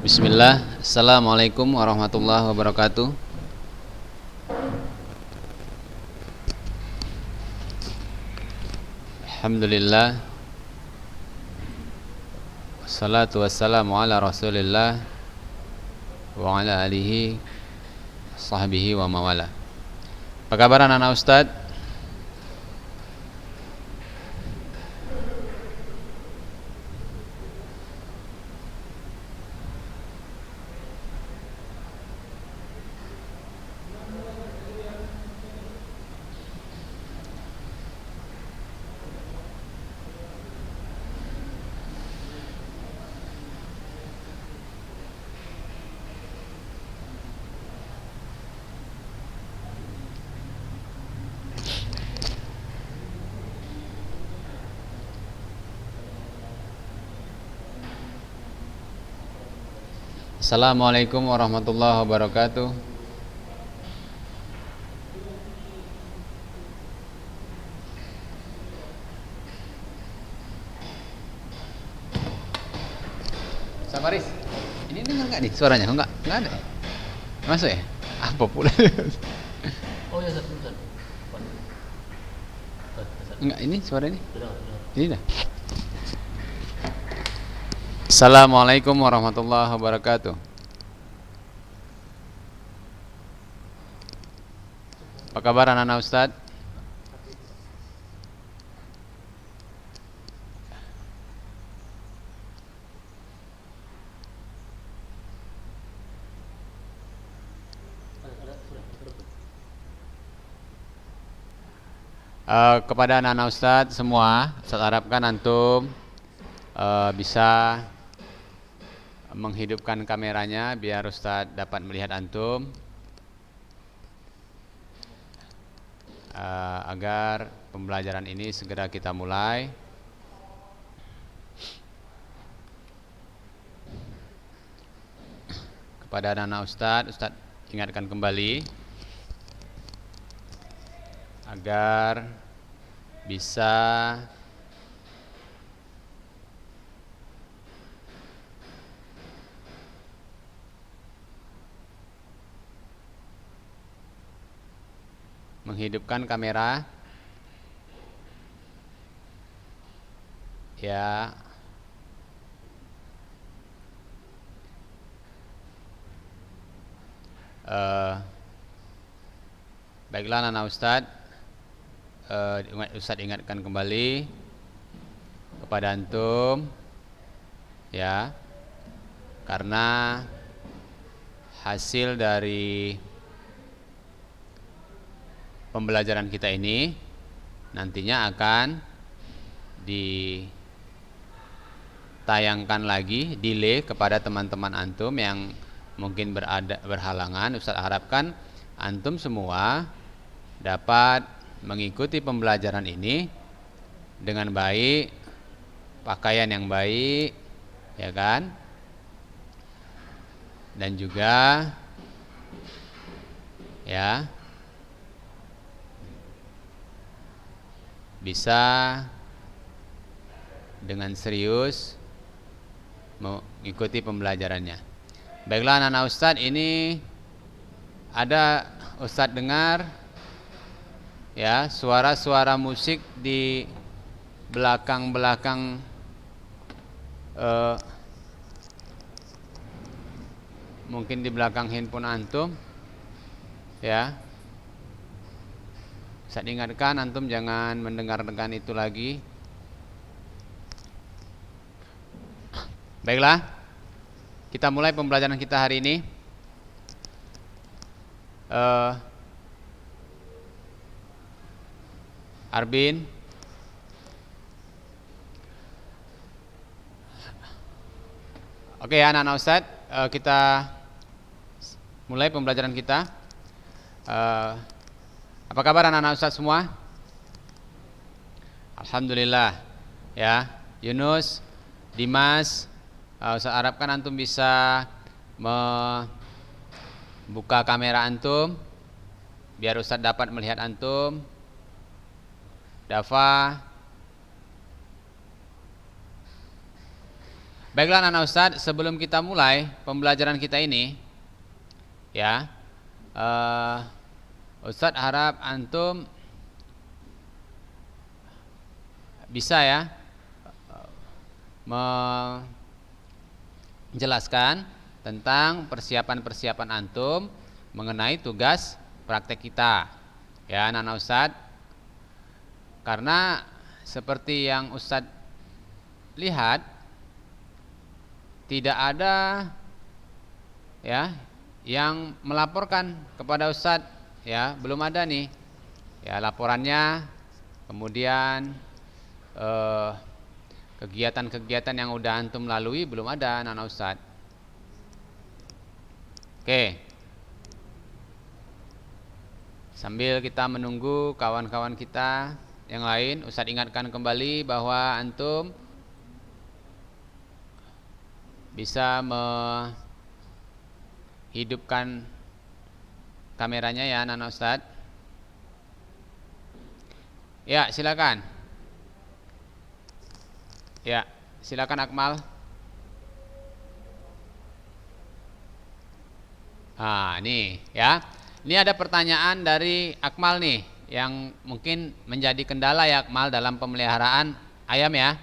Bismillah. Assalamualaikum warahmatullahi wabarakatuh. Alhamdulillah. Wassalatu wassalamu ala rasulillah wa ala alihi sahbihi wa mawala. Apa kabar anak-anak Ustadz? Assalamualaikum warahmatullahi wabarakatuh. Sabaris, ini dengar nggak nih suaranya? Nggak ada. Masuk ya? Apa pula? Oh ya, Ustaz. Enggak, ini suara ini. Sudah. Ini dah. Assalamualaikum warahmatullahi wabarakatuh. Apa kabar anak-anak Ustadz? Kepada anak-anak Ustadz semua, Ustadz harapkan antum bisa menghidupkan kameranya biar Ustadz dapat melihat antum, agar pembelajaran ini segera kita mulai. Kepada anak-anak Ustadz ingatkan kembali agar bisa menghidupkan kamera ya. Baiklah anak-anak Ustadz, Ustadz ingatkan kembali kepada antum ya, karena hasil dari pembelajaran kita ini nantinya akan ditayangkan lagi, delay kepada teman-teman antum yang mungkin berhalangan. Ustadz harapkan antum semua dapat mengikuti pembelajaran ini dengan baik, pakaian yang baik, ya kan? Dan juga ya bisa dengan serius mengikuti pembelajarannya. Baiklah anak-anak Ustadz, ini ada Ustadz dengar ya suara-suara musik di belakang-belakang mungkin di belakang handphone antum ya. Saya ingatkan antum jangan mendengarkan itu lagi. Baiklah, kita mulai pembelajaran kita hari ini. Arbin, oke ya anak-anak Ustadz, kita mulai pembelajaran kita. Apa kabar anak-anak Ustadz semua? Alhamdulillah ya. Yunus, Dimas, Ustadz harapkan antum bisa membuka kamera antum biar Ustadz dapat melihat antum. Dafa, Baiklah anak Ustadz, sebelum kita mulai pembelajaran kita ini, ya, Ustadz harap antum bisa ya menjelaskan tentang persiapan-persiapan antum mengenai tugas praktek kita, ya anak Ustadz. Karena seperti yang Ustadz lihat, tidak ada ya yang melaporkan kepada Ustadz, ya belum ada nih ya laporannya. Kemudian kegiatan-kegiatan yang udah antum lalui belum ada anak Ustadz. Oke, sambil kita menunggu kawan-kawan kita yang lain, Ustadz ingatkan kembali bahwa antum bisa menghidupkan kameranya ya anak Ustadz. Ya silakan. Ya silakan Akmal. Nih ya, ini ada pertanyaan dari Akmal nih yang mungkin menjadi kendala ya Akmal dalam pemeliharaan ayam ya.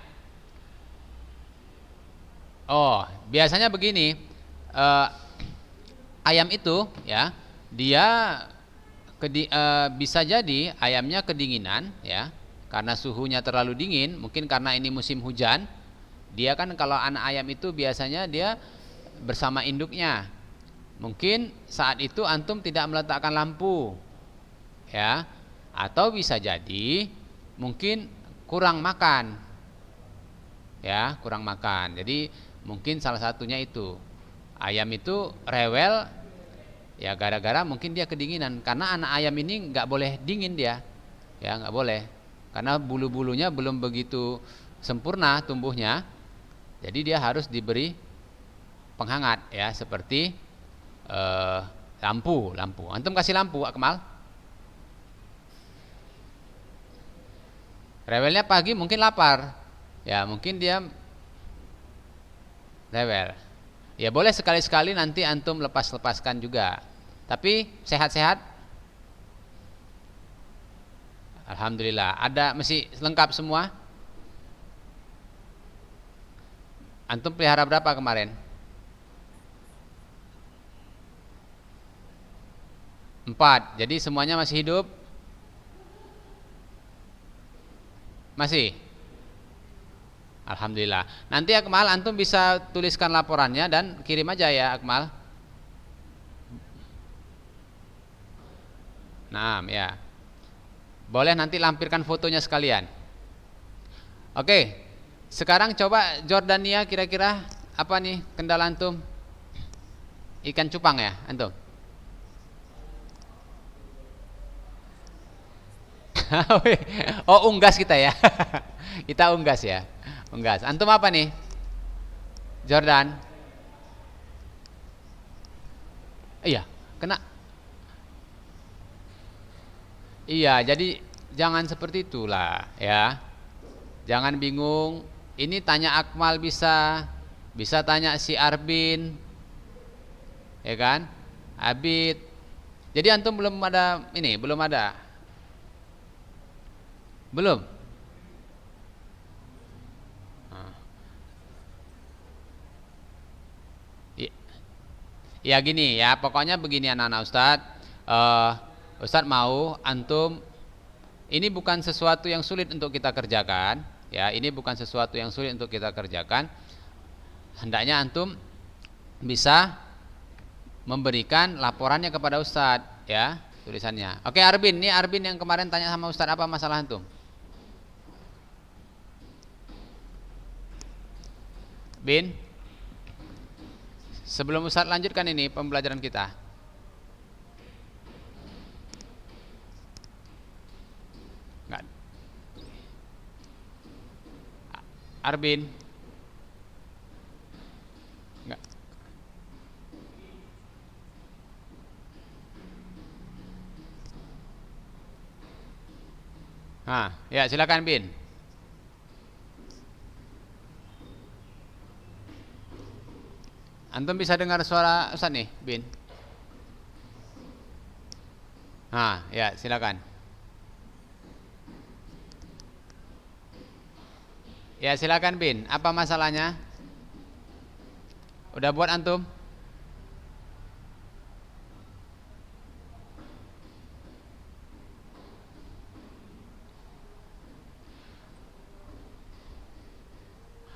Oh, biasanya begini, ayam itu ya, dia bisa jadi ayamnya kedinginan ya, karena suhunya terlalu dingin, mungkin karena ini musim hujan. Dia kan kalau anak ayam itu biasanya dia bersama induknya. Mungkin saat itu antum tidak meletakkan lampu ya, atau bisa jadi mungkin kurang makan ya, kurang makan. Jadi mungkin salah satunya itu ayam itu rewel ya, gara-gara mungkin dia kedinginan. Karena anak ayam ini nggak boleh dingin dia ya, nggak boleh, karena bulu-bulunya belum begitu sempurna tumbuhnya. Jadi dia harus diberi penghangat ya, seperti lampu. Antum kasih lampu Akmal. Rewelnya pagi mungkin lapar ya, mungkin dia rewel ya, boleh sekali-sekali nanti antum lepaskan juga. Tapi sehat-sehat, alhamdulillah. Ada masih lengkap semua. Antum pelihara berapa kemarin? 4. Jadi semuanya masih hidup? Masih? Alhamdulillah. Nanti Akmal antum bisa tuliskan laporannya dan kirim aja ya Akmal. Nah ya, boleh nanti lampirkan fotonya sekalian. Oke, sekarang coba Jordania, kira-kira apa nih kendala antum? Ikan cupang ya antum? Oh unggas kita ya. Kita unggas ya. Unggas. Antum apa nih? Jordan. Iya, kena. Iya, jadi jangan seperti itulah ya. Jangan bingung. Ini tanya Akmal bisa, bisa tanya si Arbin, ya kan? Abid. Jadi antum belum ada ini, belum ada. Belum. Ya gini ya, pokoknya begini anak-anak Ustadz. Ustadz mau antum, ini bukan sesuatu yang sulit untuk kita kerjakan ya, ini bukan sesuatu yang sulit untuk kita kerjakan. Hendaknya antum bisa memberikan laporannya kepada Ustadz ya, tulisannya. Oke Arbin, ini Arbin yang kemarin tanya sama Ustadz, apa masalah antum? Bin, sebelum Ustadz lanjutkan ini pembelajaran kita. Enggak. Arbin. Enggak. Ya silakan Bin. Antum bisa dengar suara Ustaz nih, Bin? Nah, ya silakan. Ya silakan Bin. Apa masalahnya? Udah buat antum?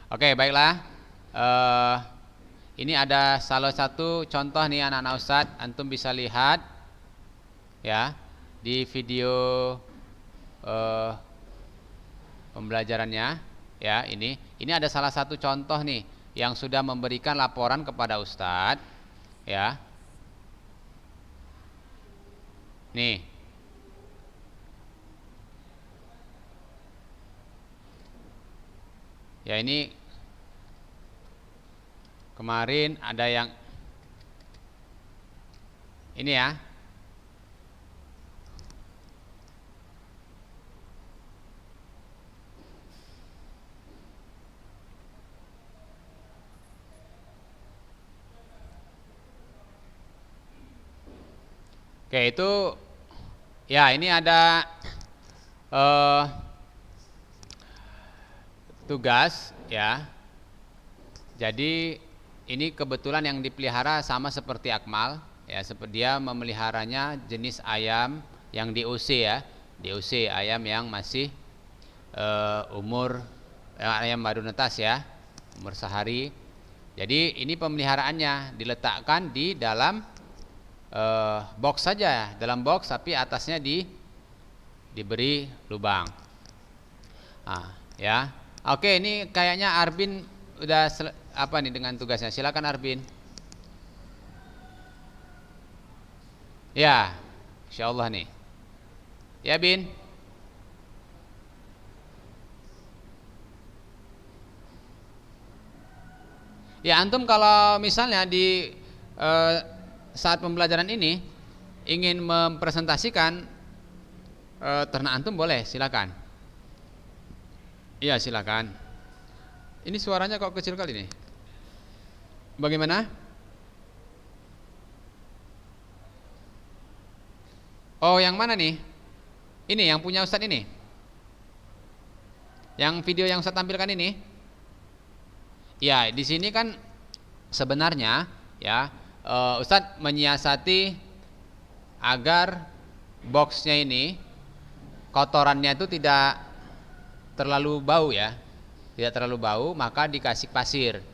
Oke, baiklah. Eh, ini ada salah satu contoh nih anak-anak Ustadz. Antum bisa lihat ya di video eh, pembelajarannya ya ini ada salah satu contoh nih yang sudah memberikan laporan kepada Ustadz ya. Nih. Ya ini kemarin ada yang ini ya. Oke, itu ya ini ada tugas ya. Jadi ini kebetulan yang dipelihara sama seperti Akmal ya, seperti dia memeliharanya jenis ayam yang DOC ya. DOC ayam yang masih umur ayam baru netas ya, umur sehari. Jadi ini pemeliharaannya diletakkan di dalam box saja, dalam box tapi atasnya diberi lubang. Ya. Oke, ini kayaknya Arbin udah apa nih dengan tugasnya? Silakan Arbin. Ya, insyaallah nih. Ya Bin. Ya antum kalau misalnya di saat pembelajaran ini ingin mempresentasikan ternak antum boleh, silakan. Iya silakan. Ini suaranya kok kecil kali nih. Bagaimana? Oh yang mana nih? Ini yang punya Ustadz ini? Yang video yang Ustadz tampilkan ini? Ya di sini kan sebenarnya ya Ustadz menyiasati agar boxnya ini kotorannya itu tidak terlalu bau ya, tidak terlalu bau, maka dikasih pasir,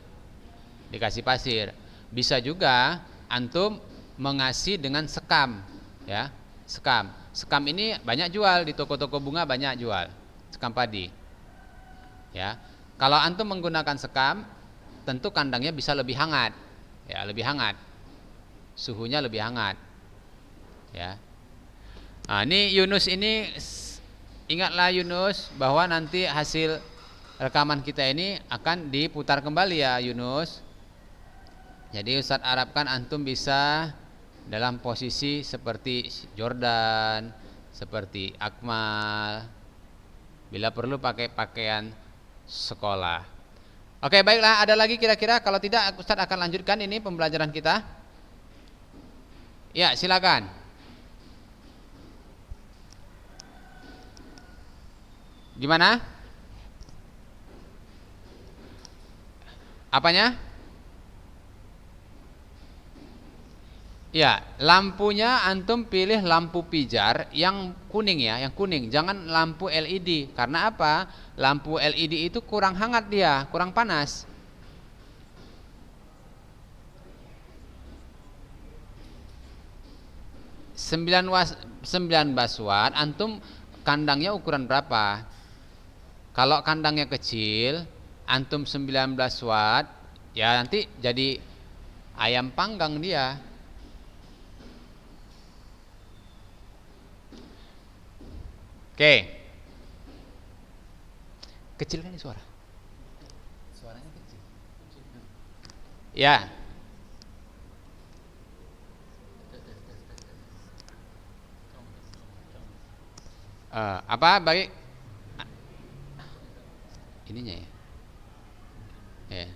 bisa juga antum mengasih dengan sekam ya, sekam ini banyak jual di toko-toko bunga, banyak jual sekam padi ya. Kalau antum menggunakan sekam tentu kandangnya bisa lebih hangat ya, lebih hangat, suhunya lebih hangat ya. Nah ini Yunus ini, ingatlah Yunus bahwa nanti hasil rekaman kita ini akan diputar kembali ya Yunus. Jadi Ustadz harapkan antum bisa dalam posisi seperti Jordan, seperti Akmal, bila perlu pakai pakaian sekolah. Oke baiklah, ada lagi kira-kira? Kalau tidak Ustadz akan lanjutkan ini pembelajaran kita. Ya silakan. Gimana? Apanya? Ya, lampunya antum pilih lampu pijar yang kuning ya, yang kuning. Jangan lampu LED. Karena apa? Lampu LED itu kurang hangat dia, kurang panas. 19 watt, antum kandangnya ukuran berapa? Kalau kandangnya kecil, antum 19 watt, ya nanti jadi ayam panggang dia. Oke. Kecil kan suara? Suaranya kecil. Ya. Apa bagi ininya ya? Ya.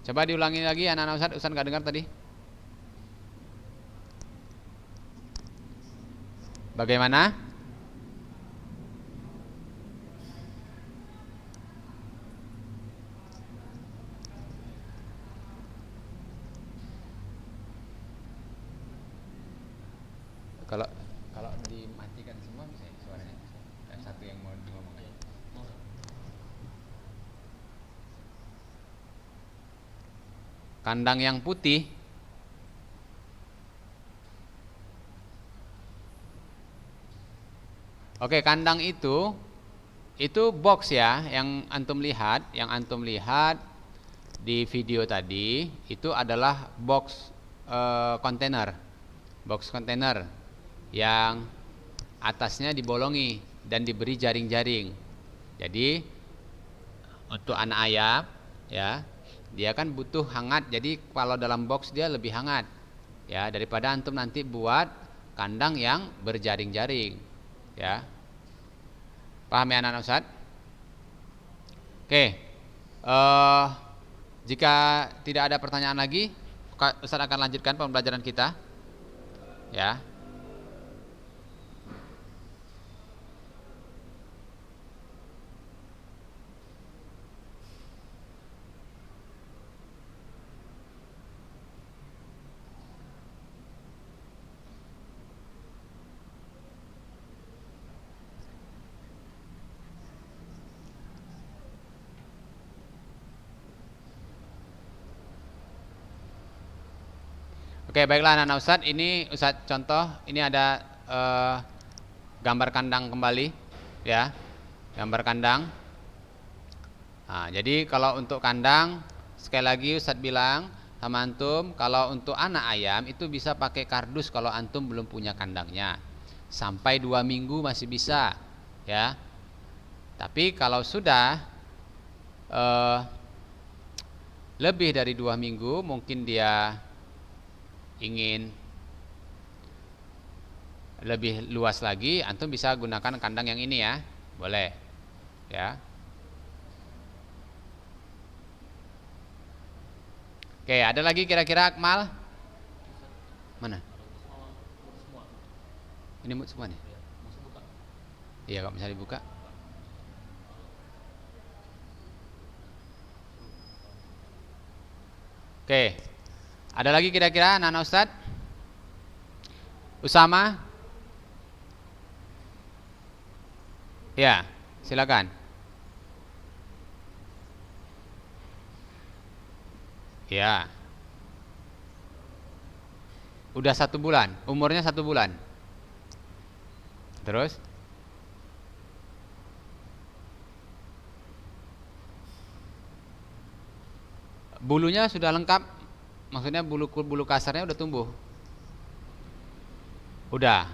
Coba diulangi lagi anak-anak Ustadz. Ustadz nggak dengar tadi. Bagaimana? Kalau kalau dimatikan semua bisa ya suaranya. Yang satu yang mau ngomong aja. Kandang yang putih. Oke, kandang itu box ya, yang antum lihat di video tadi itu adalah box kontainer yang atasnya dibolongi dan diberi jaring-jaring. Jadi untuk anak ayam ya, dia kan butuh hangat. Jadi kalau dalam box dia lebih hangat ya daripada antum nanti buat kandang yang berjaring-jaring ya. Paham ya anak-anak Ustadz? Oke, jika tidak ada pertanyaan lagi, Ustadz akan lanjutkan pembelajaran kita ya. Oke, baiklah anak-anak Ustadz, ini Ustadz contoh, ini ada gambar kandang kembali ya. Gambar kandang. Nah, jadi kalau untuk kandang sekali lagi Ustadz bilang sama antum, kalau untuk anak ayam itu bisa pakai kardus kalau antum belum punya kandangnya. Sampai 2 minggu masih bisa ya. Tapi kalau sudah lebih dari 2 minggu, mungkin dia ingin lebih luas lagi, antum bisa gunakan kandang yang ini ya, boleh ya. Oke, ada lagi kira-kira Akmal? Mana? Ini mut semua nih? Iya, kok bisa dibuka? Oke, ada lagi kira-kira anak-anak Ustadz? Usama? Ya, silakan. Ya. Udah 1 bulan, umurnya 1 bulan. Terus? Bulunya sudah lengkap, maksudnya bulu kasarnya udah tumbuh. Udah.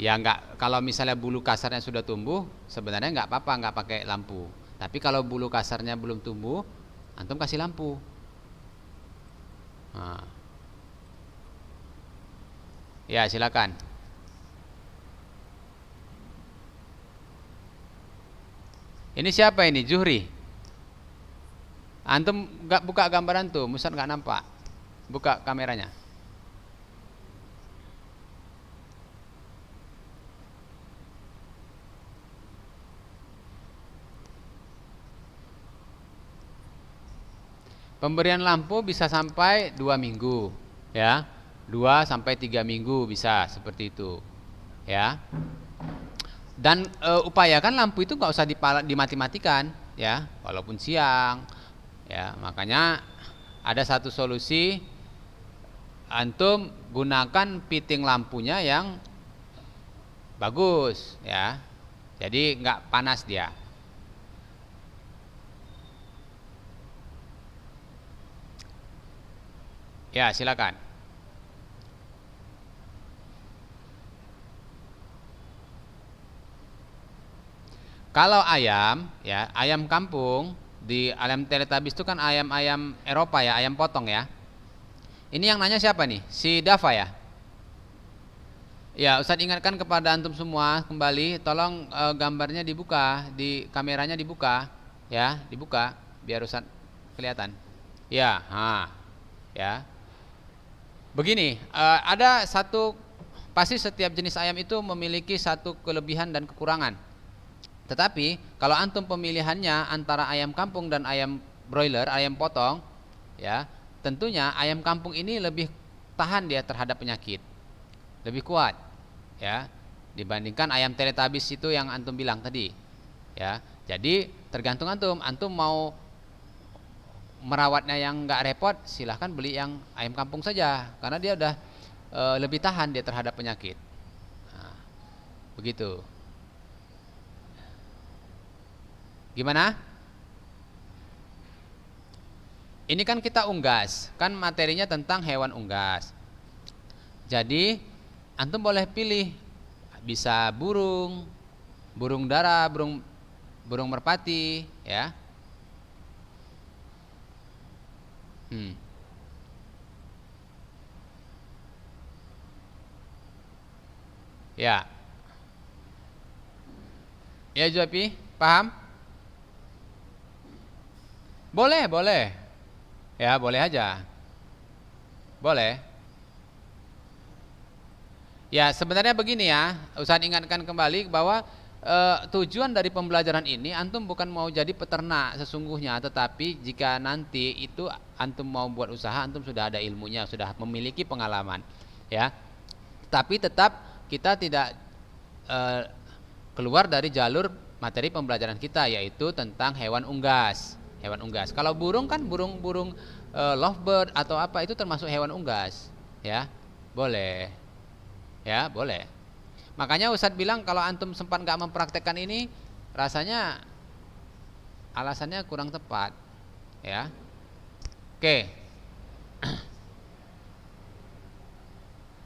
Ya enggak, kalau misalnya bulu kasarnya sudah tumbuh, sebenarnya enggak apa-apa, enggak pakai lampu. Tapi kalau bulu kasarnya belum tumbuh, antum kasih lampu. Nah. Ya, silakan. Ini siapa ini? Zuhri. Antum enggak buka gambar antum, Ustaz enggak nampak. Buka kameranya. Pemberian lampu bisa sampai 2 minggu ya. 2 sampai 3 minggu bisa seperti itu ya. Dan upayakan lampu itu nggak usah dimati-matikan ya, walaupun siang ya. Makanya ada satu solusi, antum gunakan fitting lampunya yang bagus ya, jadi nggak panas dia. Ya, silakan. Kalau ayam, ya, ayam kampung di ayam Teletubbies itu kan ayam-ayam Eropa ya, ayam potong ya. Ini yang nanya siapa nih? Si Dava ya? Ya, Ustadz ingatkan kepada antum semua kembali, tolong gambarnya dibuka, di kameranya dibuka, ya, dibuka, biar Ustadz Kelihatan? Ya, ya. Begini, ada satu, pasti setiap jenis ayam itu memiliki satu kelebihan dan kekurangan. Tetapi kalau antum pemilihannya antara ayam kampung dan ayam broiler, ayam potong, ya, tentunya ayam kampung ini lebih tahan dia terhadap penyakit, lebih kuat, ya, dibandingkan ayam teletabis itu yang antum bilang tadi, ya. Jadi tergantung antum, antum mau merawatnya yang nggak repot, silahkan beli yang ayam kampung saja, karena dia udah lebih tahan dia terhadap penyakit. Nah, begitu. Gimana? Ini kan kita unggas, kan materinya tentang hewan unggas. Jadi antum boleh pilih, bisa burung, burung dara, burung merpati, ya. Ya, ya Jopi, paham? Boleh, boleh. Ya, boleh aja. Boleh. Ya, sebenarnya begini ya, Ustaz ingatkan kembali bahwa tujuan dari pembelajaran ini antum bukan mau jadi peternak sesungguhnya, tetapi jika nanti itu antum mau buat usaha, antum sudah ada ilmunya, sudah memiliki pengalaman, ya. Tapi tetap kita tidak eh, keluar dari jalur materi pembelajaran kita, yaitu tentang hewan unggas. Hewan unggas. Kalau burung kan burung-burung lovebird atau apa itu termasuk hewan unggas, ya. Boleh. Ya, boleh. Makanya Ustadz bilang kalau antum sempat nggak mempraktekkan ini, rasanya alasannya kurang tepat, ya. Oke.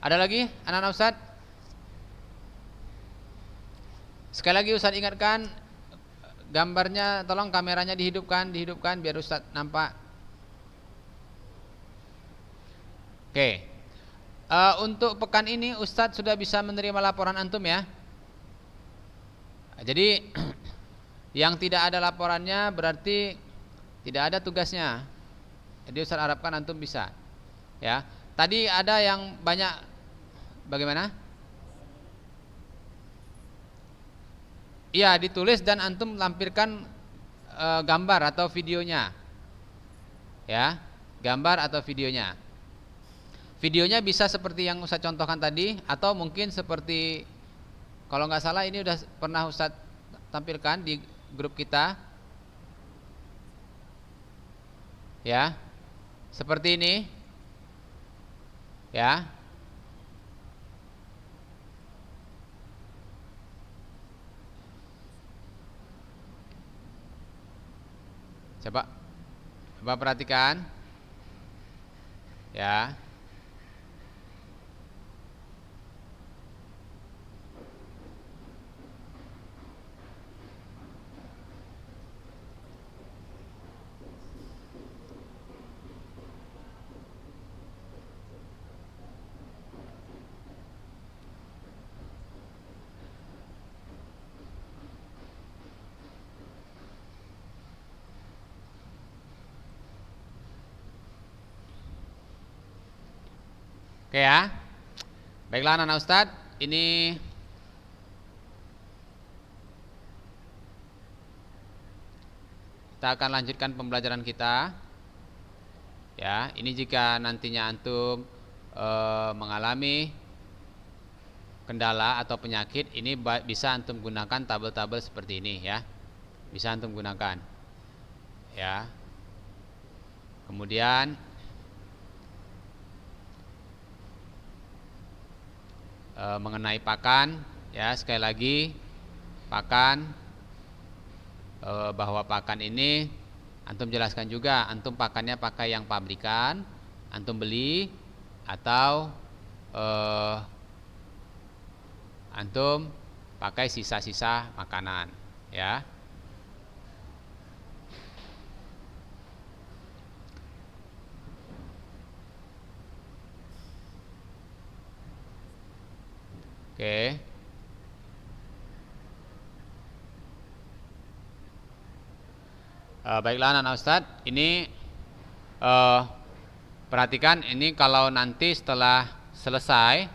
Ada lagi anak-anak Ustadz? Sekali lagi Ustadz ingatkan, gambarnya tolong kameranya dihidupkan biar Ustadz nampak. Oke. Untuk pekan ini Ustadz sudah bisa menerima laporan antum ya. Jadi yang tidak ada laporannya berarti tidak ada tugasnya. Jadi Ustadz harapkan antum bisa, ya. Tadi ada yang banyak, bagaimana? Iya, ditulis dan antum lampirkan gambar atau videonya, ya. Gambar atau videonya. Videonya bisa seperti yang Ustadz contohkan tadi, atau mungkin seperti, kalau nggak salah ini udah pernah Ustadz tampilkan di grup kita, ya, seperti ini, ya. Coba perhatikan, ya. Oke ya. Baiklah anak-anak Ustadz, ini kita akan lanjutkan pembelajaran kita. Ya, ini jika nantinya antum mengalami kendala atau penyakit, ini bisa antum gunakan tabel-tabel seperti ini ya. Bisa antum gunakan. Ya. Kemudian mengenai pakan, ya, sekali lagi pakan, bahwa pakan ini antum jelaskan juga, antum pakannya pakai yang pabrikan, antum beli, atau antum pakai sisa-sisa makanan, ya. Oke. Baiklah anak-anak Ustadz, ini perhatikan ini kalau nanti setelah selesai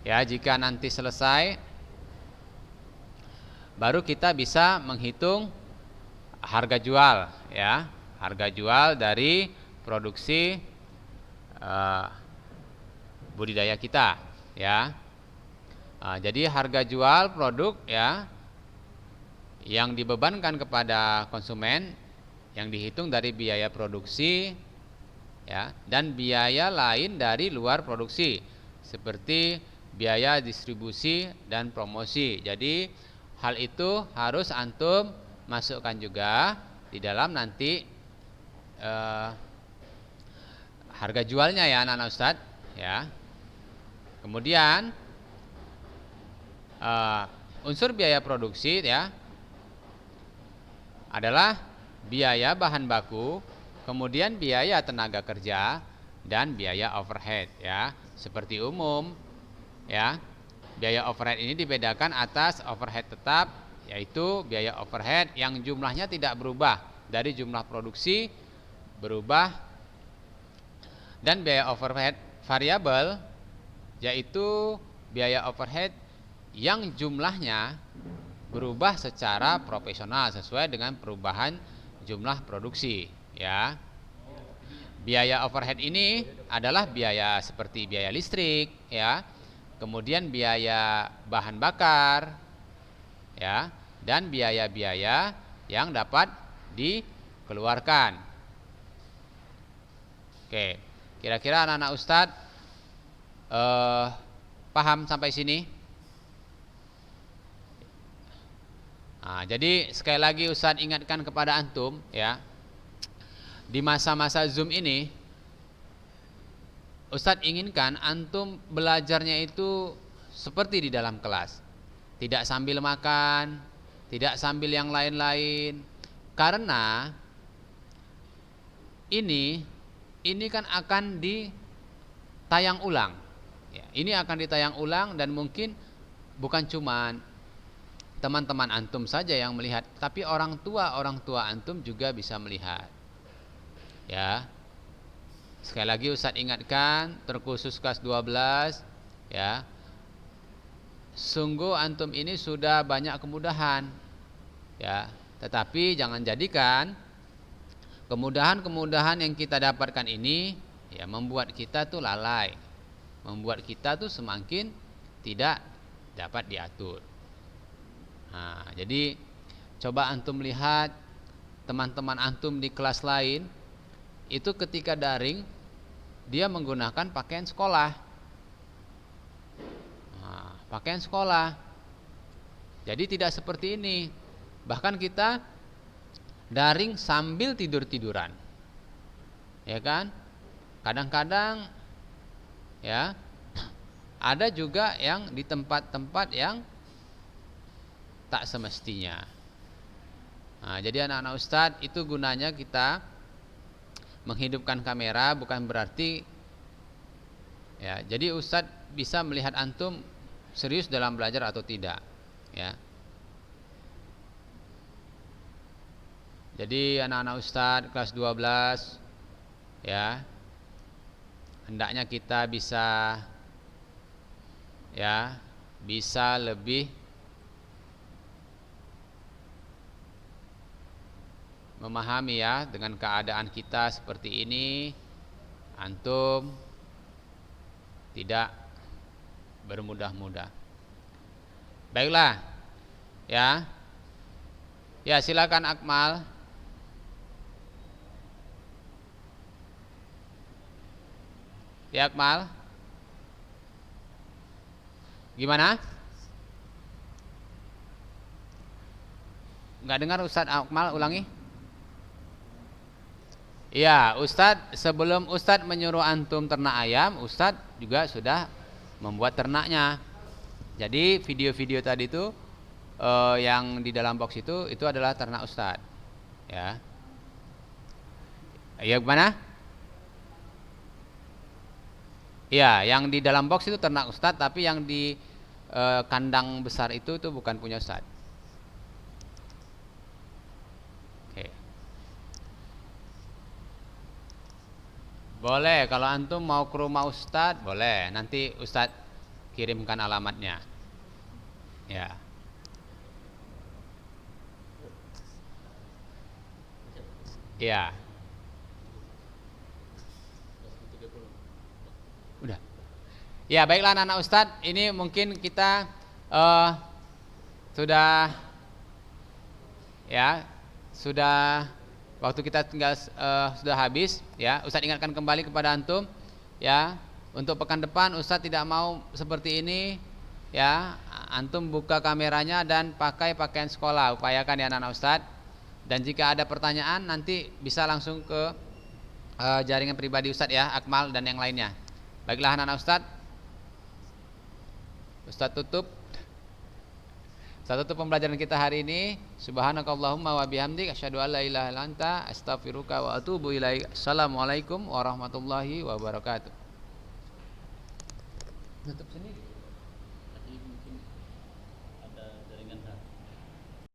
ya, jika nanti selesai baru kita bisa menghitung harga jual ya, harga jual dari produksi budidaya kita ya. Jadi harga jual produk ya yang dibebankan kepada konsumen yang dihitung dari biaya produksi ya, dan biaya lain dari luar produksi seperti biaya distribusi dan promosi. Jadi hal itu harus antum masukkan juga di dalam nanti harga jualnya ya anak-anak Ustadz ya. Kemudian unsur biaya produksi ya adalah biaya bahan baku, kemudian biaya tenaga kerja dan biaya overhead ya. Seperti umum ya, biaya overhead ini dibedakan atas overhead tetap, yaitu biaya overhead yang jumlahnya tidak berubah dari jumlah produksi berubah, dan biaya overhead variabel yaitu biaya overhead yang jumlahnya berubah secara proporsional sesuai dengan perubahan jumlah produksi ya. Biaya overhead ini adalah biaya seperti biaya listrik ya, kemudian biaya bahan bakar ya, dan biaya-biaya yang dapat dikeluarkan. Oke, kira-kira anak-anak Ustadz paham sampai sini? Jadi sekali lagi Ustadz ingatkan kepada antum ya, di masa-masa Zoom ini Ustadz inginkan antum belajarnya itu seperti di dalam kelas, tidak sambil makan, tidak sambil yang lain-lain, karena ini kan akan ditayang ulang ya, ini akan ditayang ulang, dan mungkin bukan cuman teman-teman antum saja yang melihat, tapi orang tua antum juga bisa melihat ya. Sekali lagi Ustadz ingatkan, terkhusus kelas 12 ya, sungguh antum ini sudah banyak kemudahan ya, tetapi jangan jadikan kemudahan-kemudahan yang kita dapatkan ini ya membuat kita tuh lalai, membuat kita tuh semakin tidak dapat diatur. Jadi coba antum lihat teman-teman antum di kelas lain itu ketika daring dia menggunakan pakaian sekolah. Pakaian sekolah. Jadi tidak seperti ini. Bahkan kita daring sambil tidur-tiduran. Ya kan? Kadang-kadang ya ada juga yang di tempat-tempat yang tak semestinya. Jadi anak-anak Ustadz itu gunanya kita menghidupkan kamera, bukan berarti ya, jadi Ustadz bisa melihat antum serius dalam belajar atau tidak ya. Jadi anak-anak Ustadz kelas 12 ya, hendaknya kita bisa lebih memahami ya, dengan keadaan kita seperti ini antum tidak bermudah-mudah. Baiklah ya. Ya, silakan Akmal. Ya Akmal, gimana? Enggak dengar Ustadz Akmal, ulangi. Iya, Ustadz, sebelum Ustadz menyuruh antum ternak ayam, Ustadz juga sudah membuat ternaknya. Jadi video-video tadi itu yang di dalam box itu adalah ternak Ustadz. Ya. Iya, gimana? Ya, yang di dalam box itu ternak Ustadz, tapi yang di kandang besar itu bukan punya Ustadz. Oke. Boleh, kalau antum mau ke rumah Ustadz, boleh. Nanti Ustadz kirimkan alamatnya. Ya. Ya. Udah. Ya, baiklah anak-anak Ustadz, ini mungkin kita sudah ya, sudah waktu kita tinggal sudah habis ya. Ustadz ingatkan kembali kepada antum ya, untuk pekan depan Ustadz tidak mau seperti ini ya. Antum buka kameranya dan pakai pakaian sekolah, upayakan ya anak-anak Ustadz. Dan jika ada pertanyaan nanti bisa langsung ke jaringan pribadi Ustadz ya, Akmal dan yang lainnya. Baiklah anak-anak Ustadz, Ustadz tutup pembelajaran kita hari ini. Subhanakallahumma wa bihamdik asyhadu an la ilaha illa anta astaghfiruka wa atubu ilaik. Assalamualaikum warahmatullahi wabarakatuh. Tutup sendiri. Tadi mungkin ada jaringan